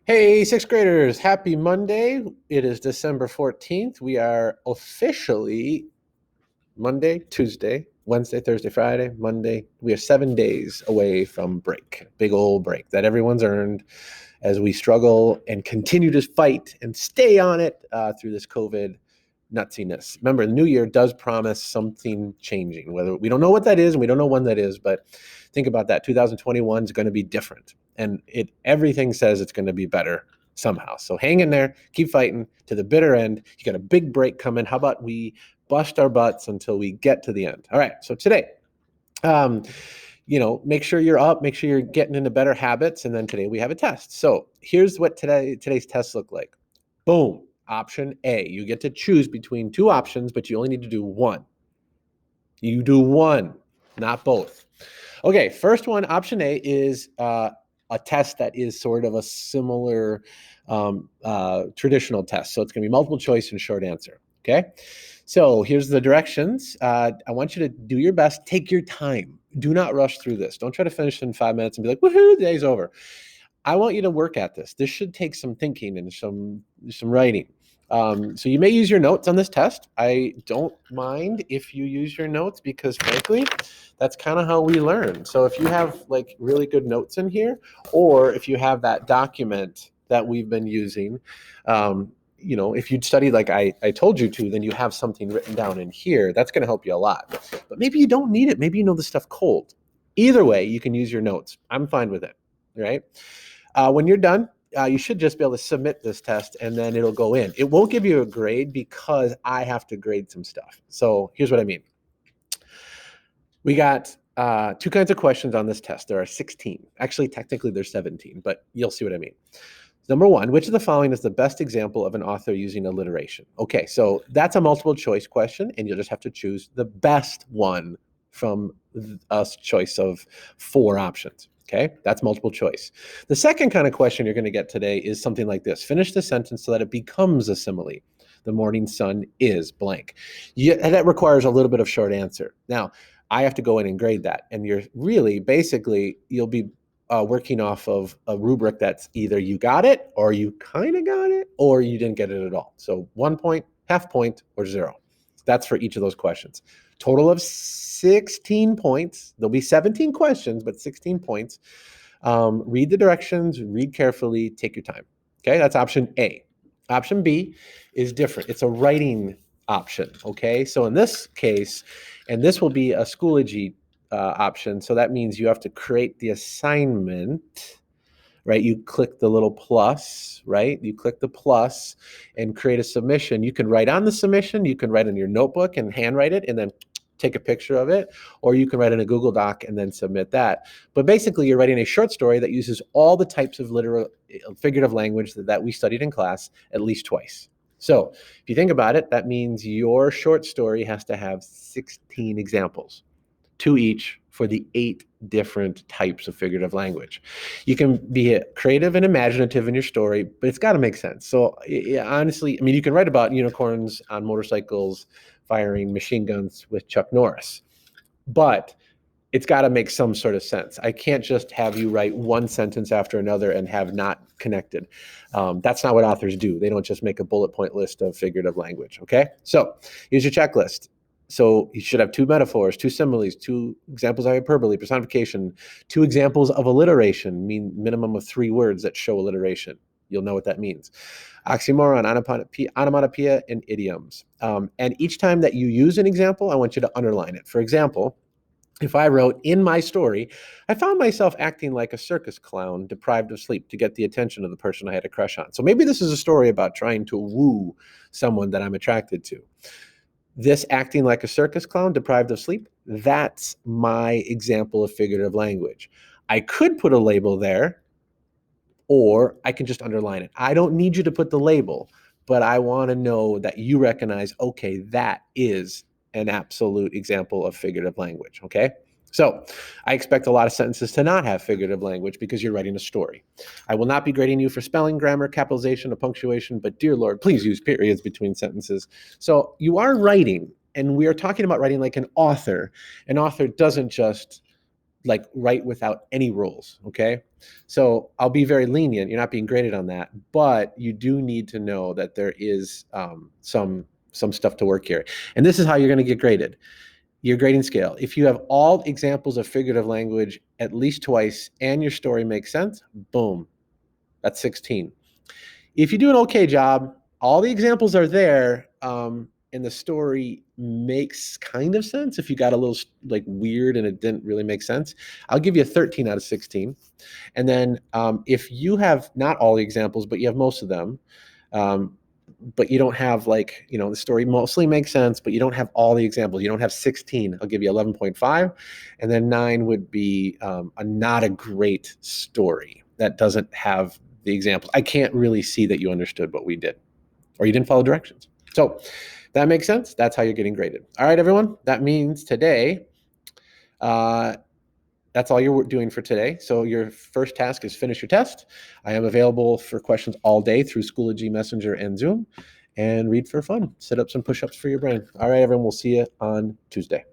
Hey, sixth graders, happy Monday. It is December 14th. We are officially Monday, Tuesday, Wednesday, Thursday, Friday, Monday. We are 7 days away from break, big old break that everyone's earned as we struggle and continue to fight and stay on it through this COVID nutsiness. Remember, the new year does promise something changing, whether we don't know what that is and we don't know when that is, but think about that. 2021 is going to be different, and everything says it's going to be better somehow. So hang in there, keep fighting to the bitter end. You got a big break coming. How about we bust our butts until we get to the end? All right. So today, um, make sure you're up, make sure you're getting into better habits, and then today we have a test. So here's what today's tests look like. Boom. Option A. You get to choose between two options, but you only need to do one. You do one, not both. Okay, first one, option A, is a test that is sort of a similar traditional test. So it's going to be multiple choice and short answer. Okay, so here's the directions. I want you to do your best. Take your time. Do not rush through this. Don't try to finish in 5 minutes and be like, woohoo, the day's over. I want you to work at this. This should take some thinking and some writing. So you may use your notes on this test. I don't mind if you use your notes because frankly, that's kind of how we learn. So if you have like really good notes in here, or if you have that document that we've been using, if you'd studied like I told you to, then you have something written down in here. That's going to help you a lot. But maybe you don't need it. Maybe you know the stuff cold. Either way, you can use your notes. I'm fine with it, right? When you're done, you should just be able to submit this test and then it'll go in. It won't give you a grade because I have to grade some stuff. So here's what I mean. We got two kinds of questions on this test. There are 16. Actually, technically there's 17, but you'll see what I mean. Number one, which of the following is the best example of an author using alliteration? Okay, so that's a multiple choice question, and you'll just have to choose the best one from a choice of 4 options. Okay, that's multiple choice. The second kind of question you're going to get today is something like this. Finish the sentence so that it becomes a simile. The morning sun is blank. That requires a little bit of short answer. Now, I have to go in and grade that. And you're really, basically, you'll be working off of a rubric that's either you got it, or you kind of got it, or you didn't get it at all. So 1 point, half point, or 0. That's for each of those questions. Total of 16 points. There'll be 17 questions, but 16 points. Read the directions, read carefully, take your time. Okay, that's option A. Option B is different. It's a writing option. Okay, so in this case, and this will be a Schoology option. So that means you have to create the assignment, right? You click the little plus, right? You click the plus and create a submission. You can write on the submission. You can write in your notebook and handwrite it and then take a picture of it, or you can write in a Google Doc and then submit that. But basically, you're writing a short story that uses all the types of figurative language that we studied in class at least twice. So if you think about it, that means your short story has to have 16 examples, 2 each for the 8 different types of figurative language. You can be creative and imaginative in your story, but it's got to make sense. So honestly, I mean, you can write about unicorns on motorcycles firing machine guns with Chuck Norris, but it's got to make some sort of sense. I can't just have you write one sentence after another and have not connected. That's not what authors do. They don't just make a bullet point list of figurative language, okay? So here's your checklist. So you should have 2 metaphors, 2 similes, 2 examples of hyperbole, personification, 2 examples of alliteration, mean minimum of 3 words that show alliteration. You'll know what that means. Oxymoron, onomatopoeia, and idioms. And each time that you use an example, I want you to underline it. For example, if I wrote, in my story, I found myself acting like a circus clown deprived of sleep to get the attention of the person I had a crush on. So maybe this is a story about trying to woo someone that I'm attracted to. This acting like a circus clown deprived of sleep, that's my example of figurative language. I could put a label there, or I can just underline it. I don't need you to put the label, but I want to know that you recognize, okay, that is an absolute example of figurative language, okay? So I expect a lot of sentences to not have figurative language because you're writing a story. I will not be grading you for spelling, grammar, capitalization, or punctuation, but dear Lord, please use periods between sentences. So you are writing, and we are talking about writing like an author. An author doesn't just like write without any rules. Okay. So I'll be very lenient. You're not being graded on that, but you do need to know that there is some stuff to work here. And this is how you're going to get graded. Your grading scale. If you have all examples of figurative language at least twice and your story makes sense, boom, that's 16. If you do an okay job, all the examples are there, and the story makes kind of sense. If you got a little like weird and it didn't really make sense, I'll give you a 13 out of 16. And then if you have not all the examples, but you have most of them, but you don't have like, the story mostly makes sense, but you don't have all the examples. You don't have 16. I'll give you 11.5. And then 9 would be not a great story that doesn't have the examples. I can't really see that you understood what we did or you didn't follow directions. So that makes sense. That's how you're getting graded. All right, everyone. That means today, that's all you're doing for today. So your first task is finish your test. I am available for questions all day through Schoology Messenger and Zoom. And read for fun. Sit ups and push ups for your brain. All right, everyone. We'll see you on Tuesday.